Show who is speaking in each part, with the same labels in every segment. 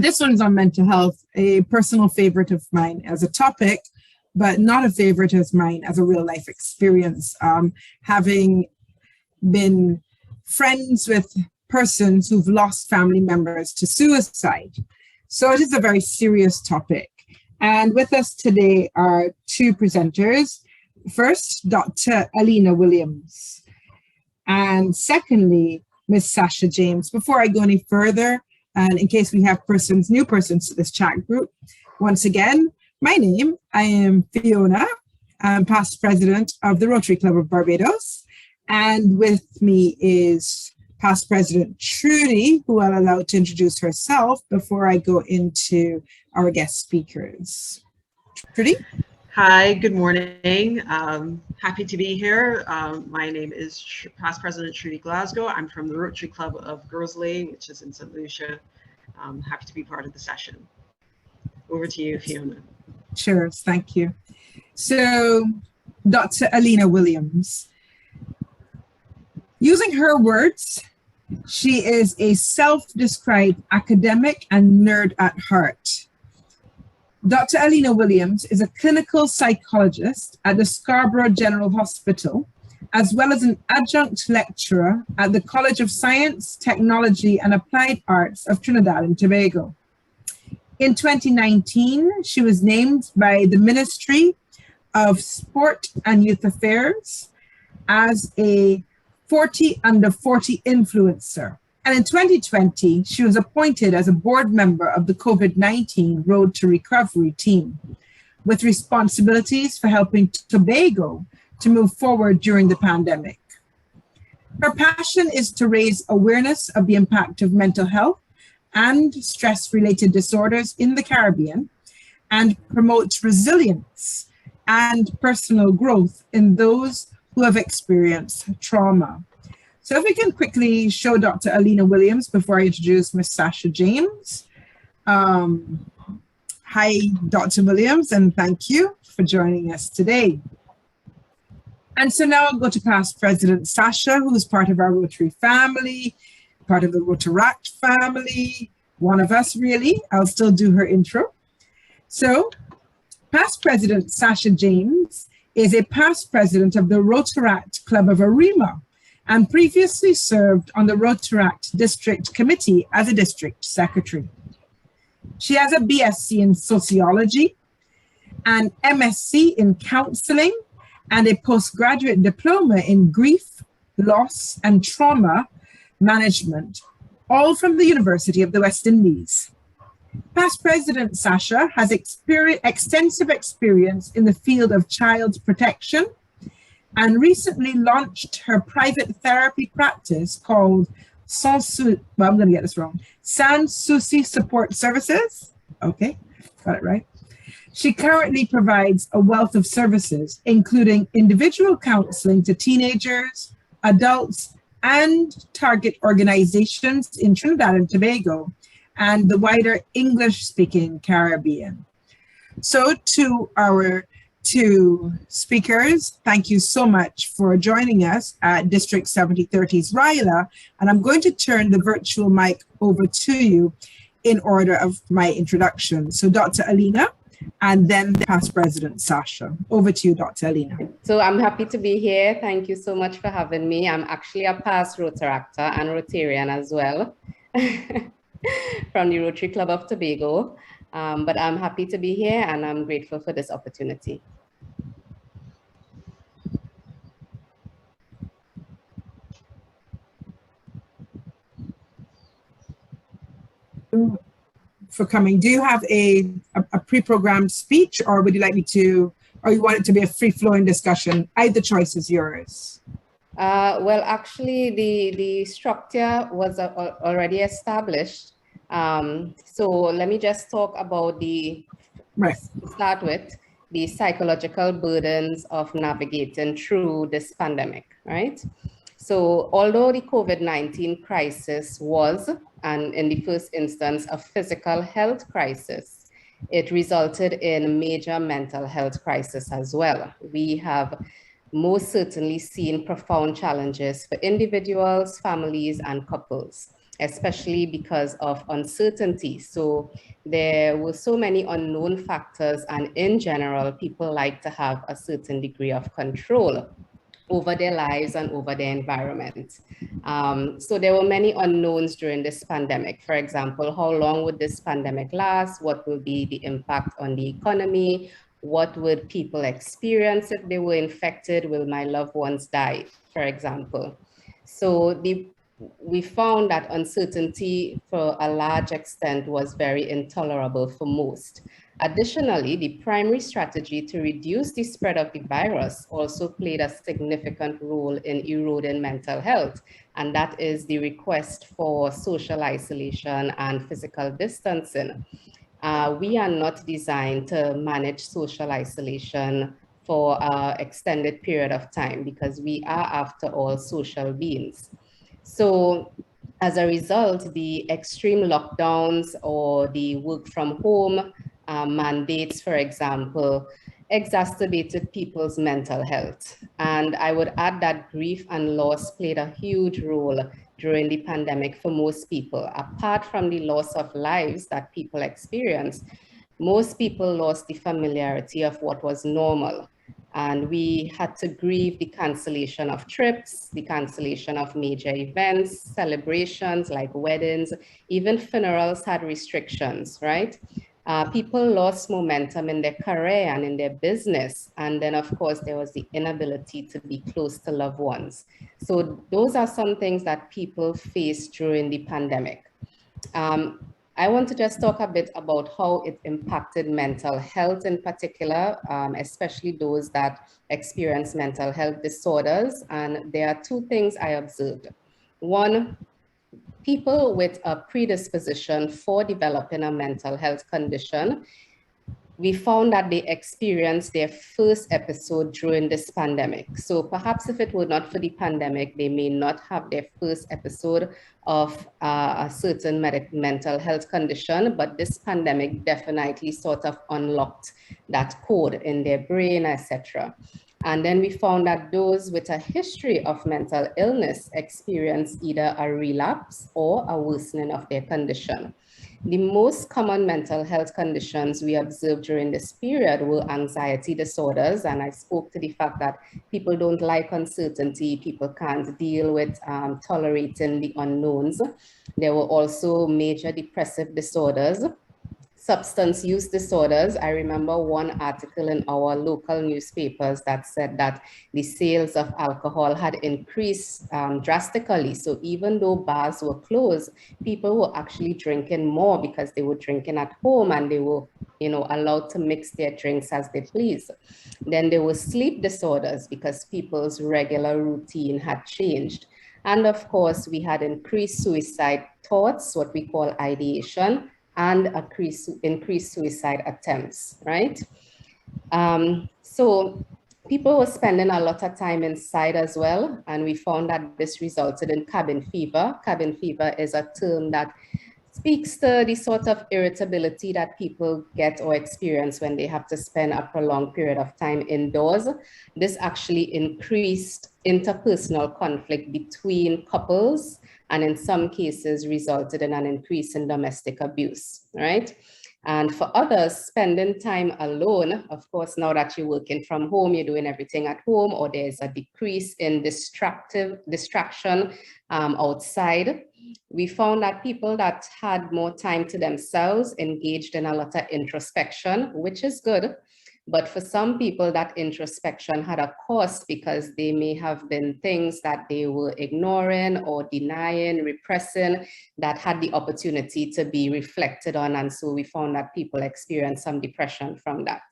Speaker 1: this one's on mental health, a personal favorite of mine as a topic, but not a favorite as mine as a real life experience. Having been friends with persons who've lost family members to suicide. So it is a very serious topic. And with us today are two presenters. First, Dr. Alina Williams. And secondly, Ms. Sasha James. Before I go any further, and in case we have new persons to this chat group, once again, my name, I am Fiona. I'm past president of the Rotary Club of Barbados. And with me is past president Trudy, who I'll allow to introduce herself before I go into our guest speakers. Trudy?
Speaker 2: Hi, good morning. Happy to be here. My name is past president Trudy Glasgow. I'm from the Rotary Club of Grosley, which is in St. Lucia. Happy to be part of the session. Over to you, Fiona.
Speaker 1: Sure, thank you. So, Dr. Alina Williams, using her words, she is a self-described academic and nerd at heart. Dr. Alina Williams is a clinical psychologist at the Scarborough General Hospital, as well as an adjunct lecturer at the College of Science, Technology and Applied Arts of Trinidad and Tobago. In 2019, she was named by the Ministry of Sport and Youth Affairs as a 40 under 40 influencer. And in 2020, she was appointed as a board member of the COVID-19 Road to Recovery team, with responsibilities for helping Tobago to move forward during the pandemic. Her passion is to raise awareness of the impact of mental health and stress-related disorders in the Caribbean and promote resilience and personal growth in those who have experienced trauma. So if we can quickly show Dr. Alina Williams before I introduce Ms. Sasha James. Hi, Dr. Williams, and thank you for joining us today. And so now I'll go to past President Sasha, who is part of our Rotary family, part of the Rotaract family, one of us really. I'll still do her intro. So past President Sasha James is a past president of the Rotaract Club of RYLA, and previously served on the Rotaract District Committee as a district secretary. She has a BSc in sociology, an MSc in counseling, and a postgraduate diploma in grief, loss, and trauma management, all from the University of the West Indies. Past President Sasha has extensive experience in the field of child protection, and recently launched her private therapy practice called Sans-Souci Support Services. Okay, got it right. She currently provides a wealth of services, including individual counseling to teenagers, adults, and target organizations in Trinidad and Tobago and the wider English-speaking Caribbean. So to our two speakers, thank you so much for joining us at District 7030's RYLA, and I'm going to turn the virtual mic over to you in order of my introduction. So Dr. Alina, and then past President Sasha. Over to you, Dr. Alina.
Speaker 3: So I'm happy to be here. Thank you so much for having me. I'm actually a past Rotaractor and Rotarian as well from the Rotary Club of Tobago. But I'm happy to be here and I'm grateful for this opportunity.
Speaker 1: For coming. Do you have a pre-programmed speech, or would you like me to, or you want it to be a free-flowing discussion? Either choice is yours.
Speaker 3: Well, actually, the structure was already established. So let me just talk about start with the psychological burdens of navigating through this pandemic, right? So although the COVID-19 crisis was, and in the first instance, a physical health crisis, it resulted in a major mental health crisis as well. We have most certainly seen profound challenges for individuals, families, and couples. especially because of uncertainty. So there were so many unknown factors, and in general, people like to have a certain degree of control over their lives and over their environment. So there were many unknowns during this pandemic. For example, how long would this pandemic last? What will be the impact on the economy? What would people experience if they were infected? Will my loved ones die, for example? So we found that uncertainty for a large extent was very intolerable for most. Additionally, the primary strategy to reduce the spread of the virus also played a significant role in eroding mental health, and that is the request for social isolation and physical distancing. We are not designed to manage social isolation for an extended period of time because we are, after all, social beings. So as a result, the extreme lockdowns or the work from home mandates, for example, exacerbated people's mental health. And I would add that grief and loss played a huge role during the pandemic for most people. Apart from the loss of lives that people experienced, most people lost the familiarity of what was normal. And we had to grieve the cancellation of trips, the cancellation of major events, celebrations like weddings, even funerals had restrictions, right? People lost momentum in their career and in their business. And then of course, there was the inability to be close to loved ones. So those are some things that people faced during the pandemic. I want to just talk a bit about how it impacted mental health in particular, especially those that experience mental health disorders. And there are two things I observed. One, people with a predisposition for developing a mental health condition, we found that they experienced their first episode during this pandemic. So perhaps if it were not for the pandemic, they may not have their first episode of a certain mental health condition, but this pandemic definitely sort of unlocked that code in their brain, etc. And then we found that those with a history of mental illness experience either a relapse or a worsening of their condition. The most common mental health conditions we observed during this period were anxiety disorders. And I spoke to the fact that people don't like uncertainty, people can't deal with tolerating the unknowns. There were also major depressive disorders, substance use disorders. I remember one article in our local newspapers that said that the sales of alcohol had increased drastically. So even though bars were closed, people were actually drinking more because they were drinking at home and they were, allowed to mix their drinks as they please. Then there were sleep disorders because people's regular routine had changed. And of course, we had increased suicide thoughts, what we call ideation, and increased suicide attempts, right? So people were spending a lot of time inside as well, and we found that this resulted in cabin fever. Cabin fever is a term that speaks to the sort of irritability that people get or experience when they have to spend a prolonged period of time indoors. This actually increased interpersonal conflict between couples, and in some cases resulted in an increase in domestic abuse, right? And for others, spending time alone, of course, now that you're working from home, you're doing everything at home, or there's a decrease in distraction outside. We found that people that had more time to themselves engaged in a lot of introspection, which is good. But for some people, that introspection had a cost because they may have been things that they were ignoring or denying, repressing, that had the opportunity to be reflected on. And so we found that people experienced some depression from that.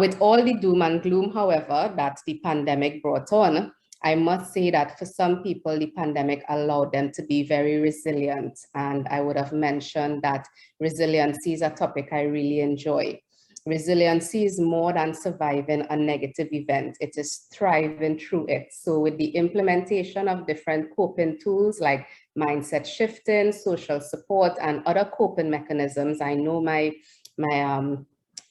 Speaker 3: With all the doom and gloom, however, that the pandemic brought on, I must say that for some people, the pandemic allowed them to be very resilient. And I would have mentioned that resiliency is a topic I really enjoy. Resiliency is more than surviving a negative event. It is thriving through it. So with the implementation of different coping tools like mindset shifting, social support, and other coping mechanisms, I know my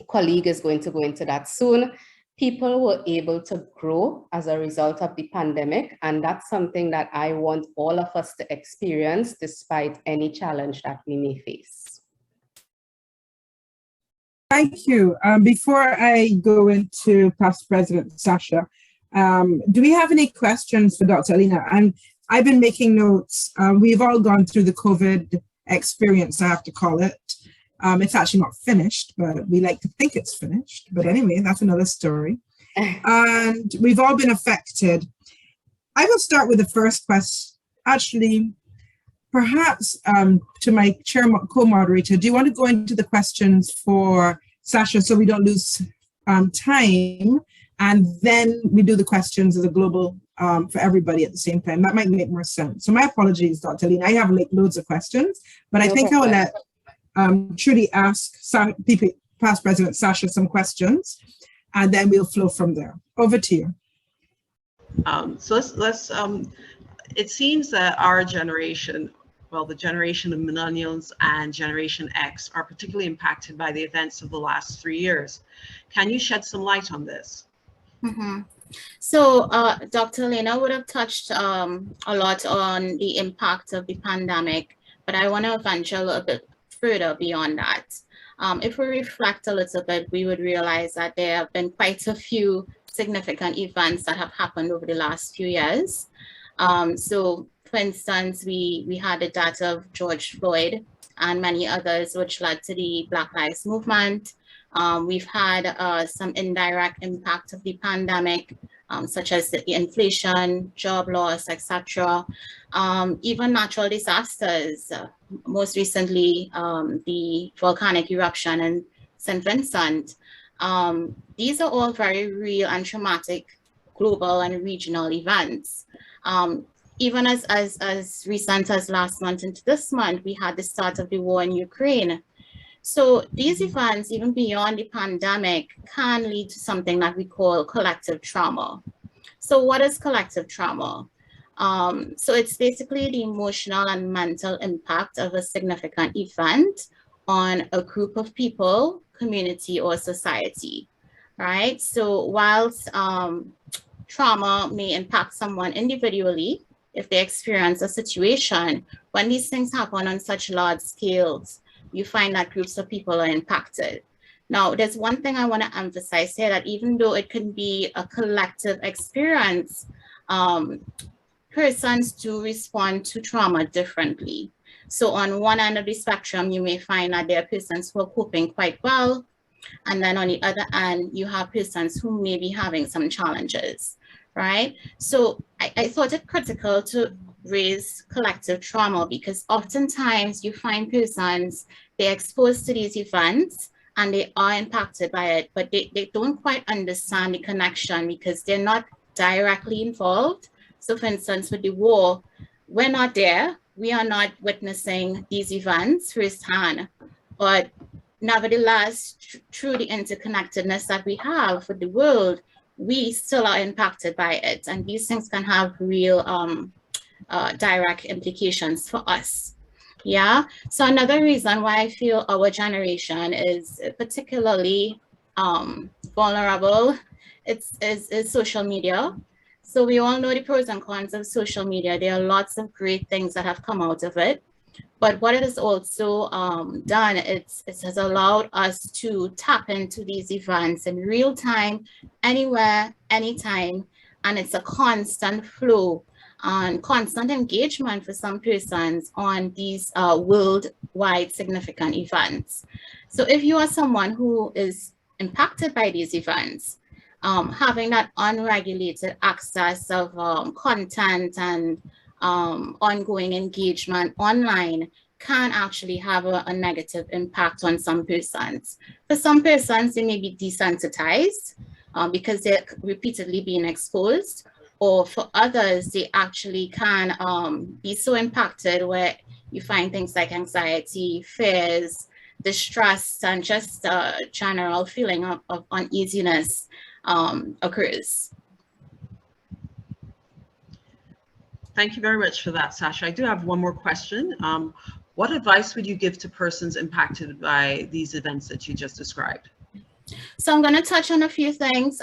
Speaker 3: colleague is going to go into that soon. people were able to grow as a result of the pandemic. And that's something that I want all of us to experience despite any challenge that we may face.
Speaker 1: Thank you. Before I go into past President Sasha, do we have any questions for Dr. Alina? And I've been making notes. We've all gone through the COVID experience, I have to call it. It's actually not finished, but we like to think it's finished. But anyway, that's another story. And we've all been affected. I will start with the first question. Actually, perhaps to my co-moderator, do you want to go into the questions for Sasha so we don't lose time? And then we do the questions as a global for everybody at the same time. That might make more sense. So my apologies, Dr. Alina. I have like loads of questions, but I think I will let Trudy ask past President Sasha some questions, and then we'll flow from there. Over to you.
Speaker 2: So let's it seems that our generation, well, the generation of millennials and Generation X are particularly impacted by the events of the last 3 years. Can you shed some light on this?
Speaker 4: Mm-hmm. So Dr. Lena would have touched a lot on the impact of the pandemic, but I want to venture a little bit further beyond that. If we reflect a little bit, we would realize that there have been quite a few significant events that have happened over the last few years. So for instance, we had the death of George Floyd and many others, which led to the Black Lives Movement. We've had some indirect impact of the pandemic, such as the inflation, job loss, etc. Even natural disasters, most recently the volcanic eruption in St. Vincent. These are all very real and traumatic global and regional events. Even as recent as last month into this month, we had the start of the war in Ukraine. So these events, even beyond the pandemic, can lead to something that we call collective trauma. So what is collective trauma? So it's basically the emotional and mental impact of a significant event on a group of people, community, or society, right? So whilst trauma may impact someone individually, if they experience a situation, when these things happen on such large scales, you find that groups of people are impacted. Now, there's one thing I want to emphasize here, that even though it can be a collective experience, persons do respond to trauma differently. So on one end of the spectrum, you may find that there are persons who are coping quite well. And then on the other end, you have persons who may be having some challenges, right? So I thought it critical to raise collective trauma, because oftentimes you find persons, they're exposed to these events and they are impacted by it, but they don't quite understand the connection because they're not directly involved. So for instance, with the war, we're not there, we are not witnessing these events firsthand, but nevertheless, through the interconnectedness that we have with the world, we still are impacted by it. And these things can have real direct implications for us. Yeah, so another reason why I feel our generation is particularly vulnerable is social media. So we all know the pros and cons of social media. There are lots of great things that have come out of it. But what it has also done, it has allowed us to tap into these events in real time, anywhere, anytime. And it's a constant flow and constant engagement for some persons on these worldwide significant events. So if you are someone who is impacted by these events, having that unregulated access of content and ongoing engagement online can actually have a negative impact on some persons. For some persons, they may be desensitized because they're repeatedly being exposed, or for others, they actually can be so impacted where you find things like anxiety, fears, distrust, and just a general feeling of uneasiness occurs.
Speaker 2: Thank you very much for that, Sasha. I do have one more question. What advice would you give to persons impacted by these events that you just described?
Speaker 4: So I'm going to touch on a few things.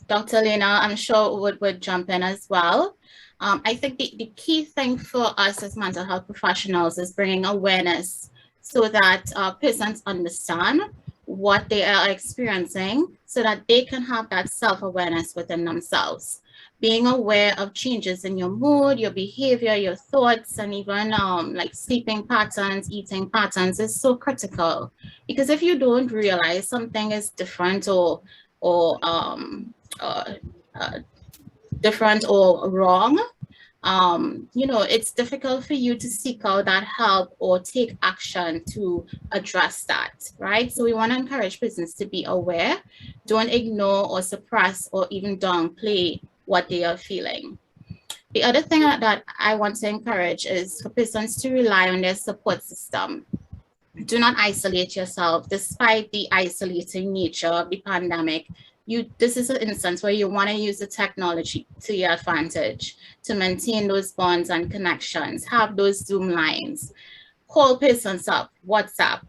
Speaker 4: Dr. Lena, I'm sure would jump in as well. I think the key thing for us as mental health professionals is bringing awareness so that persons understand what they are experiencing so that they can have that self-awareness within themselves. Being aware of changes in your mood, your behavior, your thoughts, and even like sleeping patterns, eating patterns is so critical. Because if you don't realize something is different or different or wrong, you know, it's difficult for you to seek out that help or take action to address that, right? So we want to encourage persons to be aware, don't ignore or suppress or even downplay what they are feeling. The other thing that I want to encourage is for persons to rely on their support system. Do not isolate yourself. Despite the isolating nature of the pandemic, this is an instance where you want to use the technology to your advantage to maintain those bonds and connections, have those Zoom lines, call persons up, WhatsApp,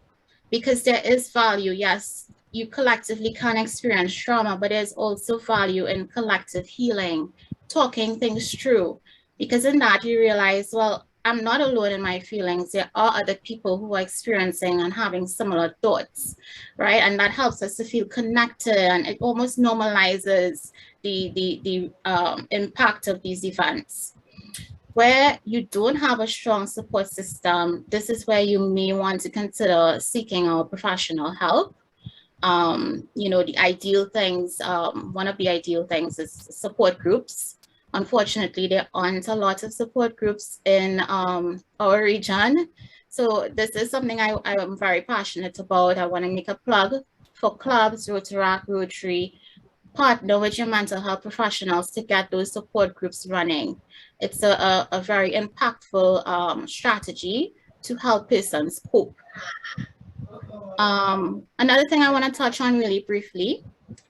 Speaker 4: because there is value. Yes, you collectively can experience trauma, but there's also value in collective healing, talking things through, because in that you realize, well, I'm not alone in my feelings. There are other people who are experiencing and having similar thoughts, right? And that helps us to feel connected, and it almost normalizes the impact of these events. Where you don't have a strong support system, this is where you may want to consider seeking out professional help. You know, the ideal things, one of the ideal things is support groups. Unfortunately, there aren't a lot of support groups in our region. So this is something I am very passionate about. I want to make a plug for clubs, Rotaract, Rotary. Partner with your mental health professionals to get those support groups running. It's a very impactful strategy to help persons cope. Another thing I want to touch on really briefly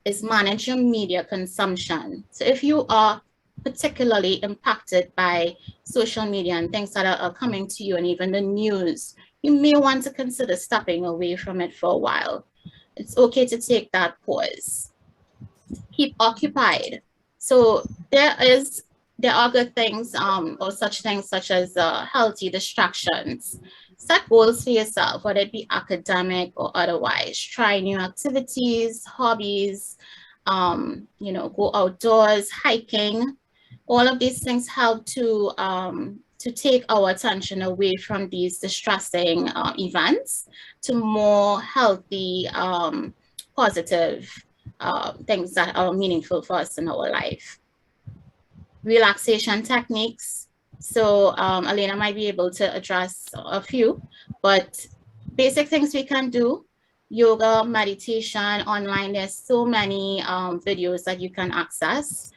Speaker 4: is manage your media consumption. So if you are particularly impacted by social media and things that are coming to you and even the news, you may want to consider stepping away from it for a while. It's okay to take that pause. Keep occupied. So there are good things or such things such as healthy distractions. Set goals for yourself, whether it be academic or otherwise. Try new activities, hobbies, you know, go outdoors, hiking. All of these things help to take our attention away from these distressing events to more healthy, positive things that are meaningful for us in our life. Relaxation techniques. So Elena might be able to address a few, but basic things we can do: yoga, meditation, online. There's so many videos that you can access.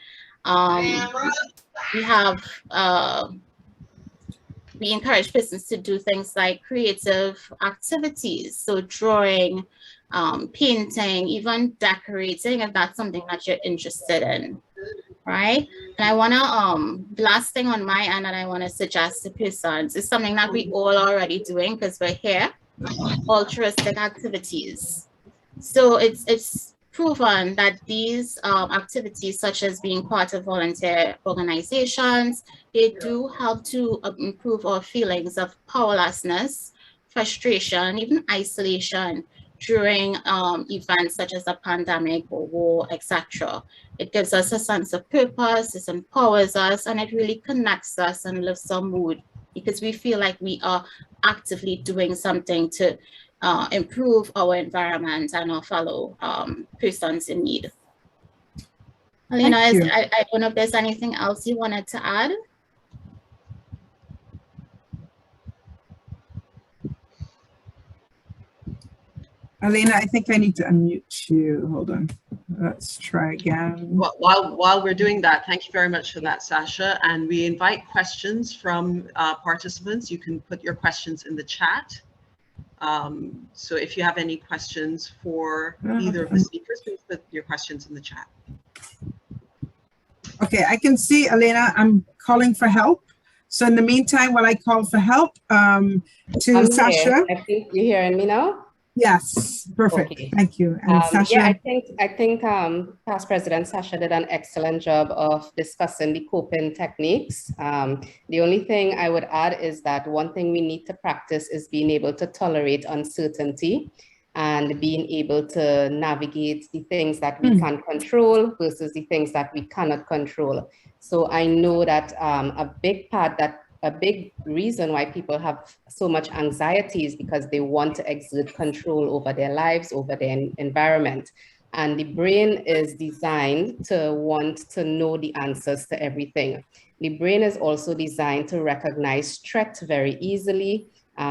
Speaker 4: We encourage persons to do things like creative activities, so drawing, painting, even decorating, if that's something that you're interested in, right? And I want to, the last thing on my end that I want to suggest to persons is something that we all already doing because we're here, altruistic activities. So it's proven that these activities, such as being part of volunteer organizations, they do help to improve our feelings of powerlessness, frustration, even isolation during events such as a pandemic or war, etc. It gives us a sense of purpose, it empowers us, and it really connects us and lifts our mood because we feel like we are actively doing something to improve our environment and our fellow persons in need. Alina, I don't know if there's anything else you wanted to add.
Speaker 1: Alina, I think I need to unmute you. Hold on. Let's try again.
Speaker 2: Well, while we're doing that, thank you very much for that, Sasha. And we invite questions from participants. You can put your questions in the chat. So if you have any questions for either of the speakers, please put your questions in the chat.
Speaker 1: Okay, I can see, Elena, I'm calling for help. So in the meantime, while I call for help to Sasha.
Speaker 3: I think you're hearing me now.
Speaker 1: Yes, perfect.
Speaker 3: Okay.
Speaker 1: Thank you. And Sasha?
Speaker 3: Yeah, I think past President Sasha did an excellent job of discussing the coping techniques. The only thing I would add is that one thing we need to practice is being able to tolerate uncertainty and being able to navigate the things that we can control versus the things that we cannot control. So I know that a big reason why people have so much anxiety is because they want to exert control over their lives, over their environment. And the brain is designed to want to know the answers to everything. The brain is also designed to recognize threat very easily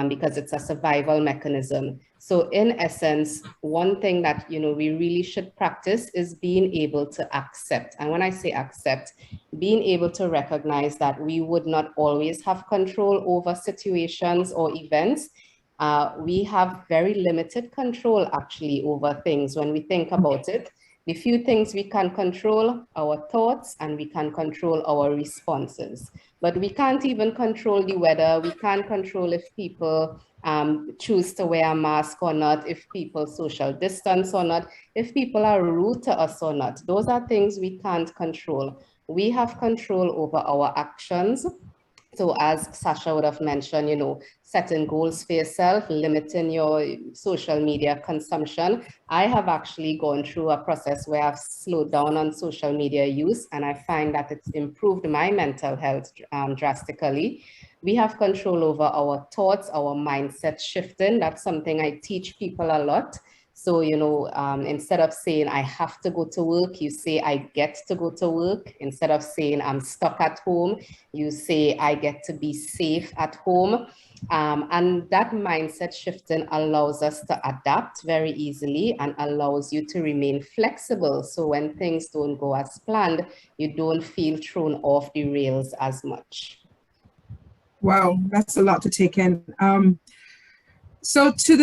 Speaker 3: because it's a survival mechanism. So in essence, one thing that we really should practice is being able to accept. And when I say accept, being able to recognize that we would not always have control over situations or events. We have very limited control actually over things when we think about it. The few things we can control, our thoughts, and we can control our responses. But we can't even control the weather. We can't control if people choose to wear a mask or not, if people social distance or not, if people are rude to us or not. Those are things we can't control. We have control over our actions. So as Sasha would have mentioned, setting goals for yourself, limiting your social media consumption. I have actually gone through a process where I've slowed down on social media use, and I find that it's improved my mental health drastically. We have control over our thoughts, our mindset shifting. That's something I teach people a lot. So, instead of saying I have to go to work, you say I get to go to work. Instead of saying I'm stuck at home, you say I get to be safe at home. And that mindset shifting allows us to adapt very easily and allows you to remain flexible. So when things don't go as planned, you don't feel thrown off the rails as much.
Speaker 1: Wow, that's a lot to take in. So to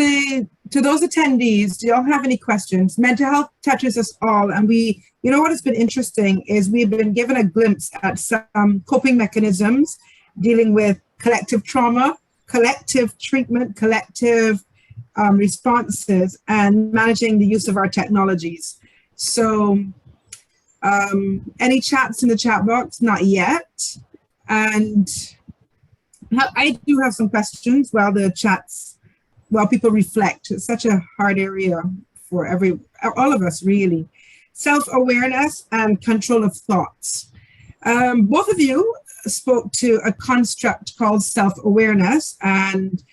Speaker 1: those attendees, do y'all have any questions? Mental health touches us all, and what has been interesting is we've been given a glimpse at some coping mechanisms dealing with collective trauma, collective treatment, collective responses, and managing the use of our technologies. So any chats in the chat box? Not yet. And I do have some questions while people reflect. It's such a hard area for all of us, really. Self-awareness and control of thoughts. Both of you spoke to a construct called self-awareness and,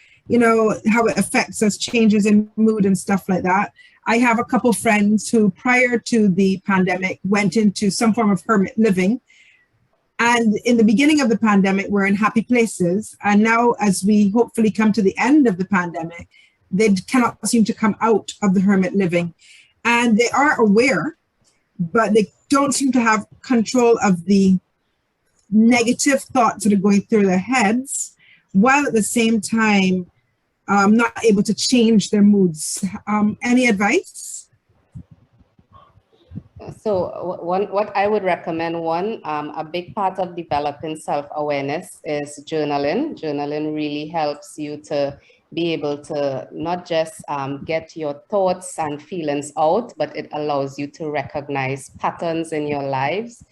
Speaker 1: how it affects us, changes in mood and stuff like that. I have a couple friends who, prior to the pandemic, went into some form of hermit living. And in the beginning of the pandemic, we're in happy places. And now, as we hopefully come to the end of the pandemic, they cannot seem to come out of the hermit living. And they are aware, but they don't seem to have control of the negative thoughts that are going through their heads, while at the same time, not able to change their moods. Any advice?
Speaker 3: So what I would recommend, a big part of developing self-awareness is journaling. Journaling really helps you to be able to not just get your thoughts and feelings out, but it allows you to recognize patterns in your lives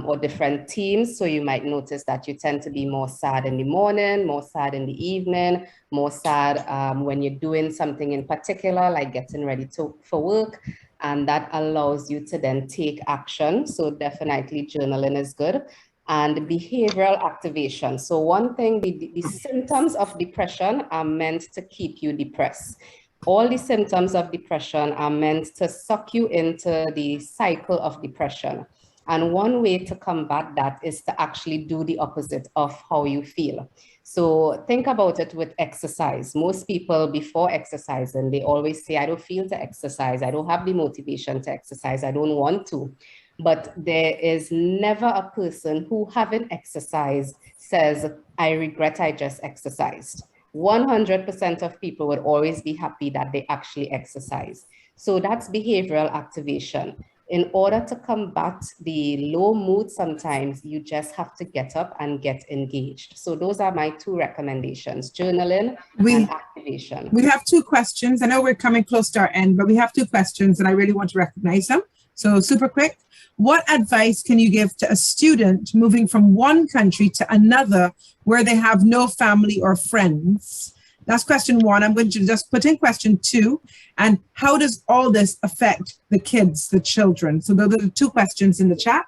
Speaker 3: or different themes. So you might notice that you tend to be more sad in the morning, more sad in the evening, more sad when you're doing something in particular, like getting ready for work. And that allows you to then take action. So definitely journaling is good. And behavioral activation. So one thing, the symptoms of depression are meant to keep you depressed. All the symptoms of depression are meant to suck you into the cycle of depression. And one way to combat that is to actually do the opposite of how you feel. So think about it with exercise. Most people before exercising, they always say, I don't feel to exercise. I don't have the motivation to exercise. I don't want to. But there is never a person who haven't exercised says, I regret I just exercised. 100% of people would always be happy that they actually exercise. So that's behavioral activation. in order to combat the low mood, sometimes you just have to get up and get engaged. So those are my 2 recommendations, journaling and activation.
Speaker 1: We have 2 questions. I know we're coming close to our end, but we have 2 questions and I really want to recognize them. So super quick. What advice can you give to a student moving from one country to another where they have no family or friends? That's question 1. I'm going to just put in question 2. And how does all this affect the kids, the children? So those are the 2 questions in the chat.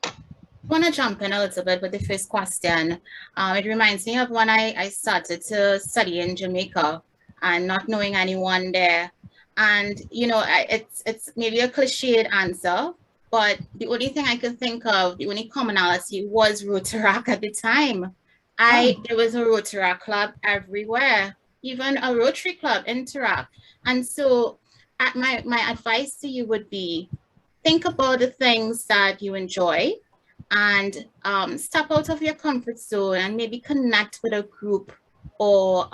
Speaker 4: I want to jump in a little bit with the first question. It reminds me of when I started to study in Jamaica and not knowing anyone there. And, you know, it's maybe a cliched answer, but the only thing I could think of, the only commonality was Rotaract at the time. There was a Rotaract club everywhere, even a Rotary club, Interact. And so my advice to you would be, think about the things that you enjoy and step out of your comfort zone and maybe connect with a group or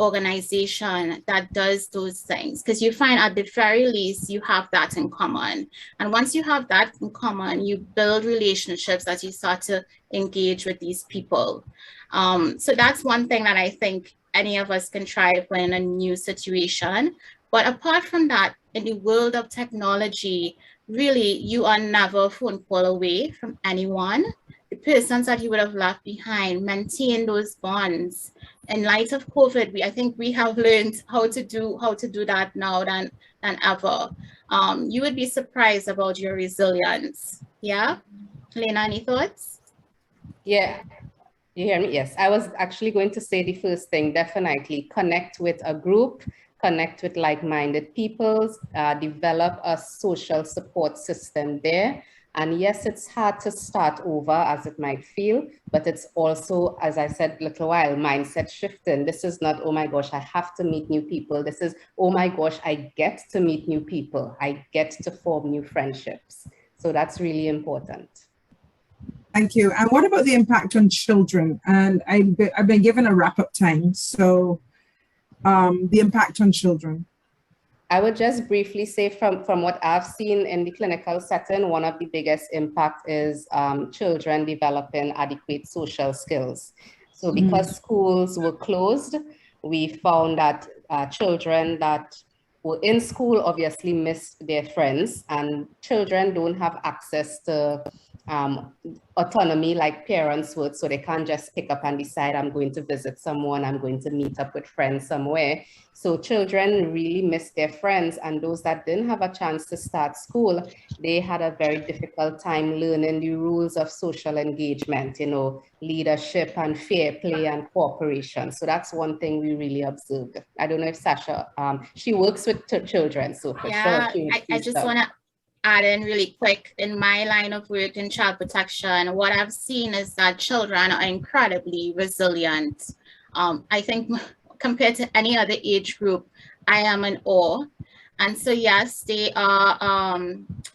Speaker 4: organization that does those things, because you find at the very least you have that in common. And once you have that in common, you build relationships that you start to engage with these people. So that's one thing that I think any of us can try if we're in a new situation. But apart from that, in the world of technology, really, you are never a phone call away from anyone. The persons that you would have left behind, maintain those bonds. In light of COVID, I think we have learned how to do that now than ever. You would be surprised about your resilience. Yeah, Lena, any thoughts?
Speaker 3: Yeah, you hear me? Yes, I was actually going to say the first thing, definitely connect with a group, connect with like-minded people, develop a social support system there. And yes, it's hard to start over as it might feel, but it's also, as I said a little while, mindset shifting. This is not, oh my gosh, I have to meet new people. This is, oh my gosh, I get to meet new people. I get to form new friendships. So that's really important.
Speaker 1: Thank you. And what about the impact on children? And I've been given a wrap-up time. So the impact on children.
Speaker 3: I would just briefly say from what I've seen in the clinical setting, one of the biggest impact is children developing adequate social skills. So because schools were closed, we found that children that were in school obviously missed their friends, and children don't have access to autonomy like parents would, so they can't just pick up and decide, I'm going to visit someone, I'm going to meet up with friends somewhere. So children really miss their friends, and those that didn't have a chance to start school, they had a very difficult time learning the rules of social engagement, you know, leadership and fair play and cooperation. So that's one thing we really observed. I don't know if Sasha, she works with children, so for sure.
Speaker 4: I just want to add in really quick, in my line of work in child protection, what I've seen is that children are incredibly resilient. I think compared to any other age group, I am in awe. And so yes, they are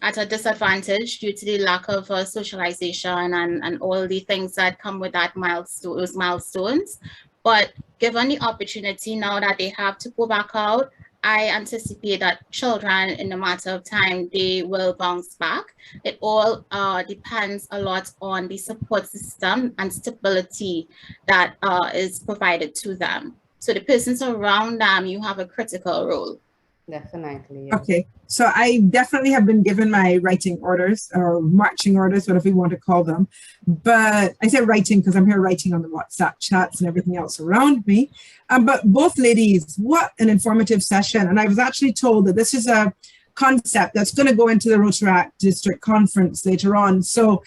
Speaker 4: at a disadvantage due to the lack of socialization and all the things that come with that those milestones. But given the opportunity now that they have to go back out, I anticipate that children, in a matter of time, they will bounce back. It all depends a lot on the support system and stability that is provided to them. So the persons around them, you have a critical role.
Speaker 3: Definitely. Yes.
Speaker 1: Okay, so I definitely have been given my writing orders or marching orders, whatever you want to call them. But I say writing because I'm here writing on the WhatsApp chats and everything else around me. But both ladies, what an informative session. And I was actually told that this is a concept that's going to go into the Rotaract District Conference later on. So,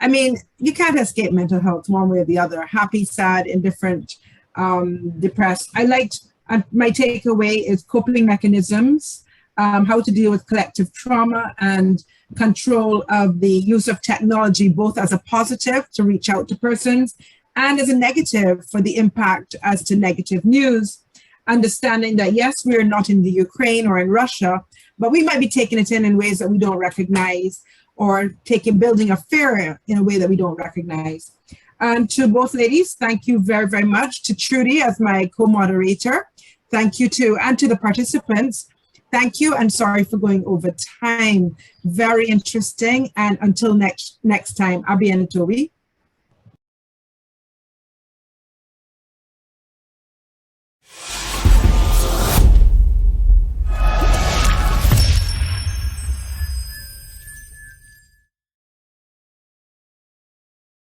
Speaker 1: I mean, you can't escape mental health one way or the other. Happy, sad, indifferent, depressed. I liked, my takeaway is coping mechanisms, how to deal with collective trauma and control of the use of technology, both as a positive to reach out to persons and as a negative for the impact as to negative news. Understanding that, yes, we're not in the Ukraine or in Russia, but we might be taking it in ways that we don't recognize, or building a fear in a way that we don't recognize. And to both ladies, thank you very, very much. To Trudy as my co-moderator, thank you and to the participants. Thank you, and sorry for going over time. Very interesting, and until next time, Abby and Toby.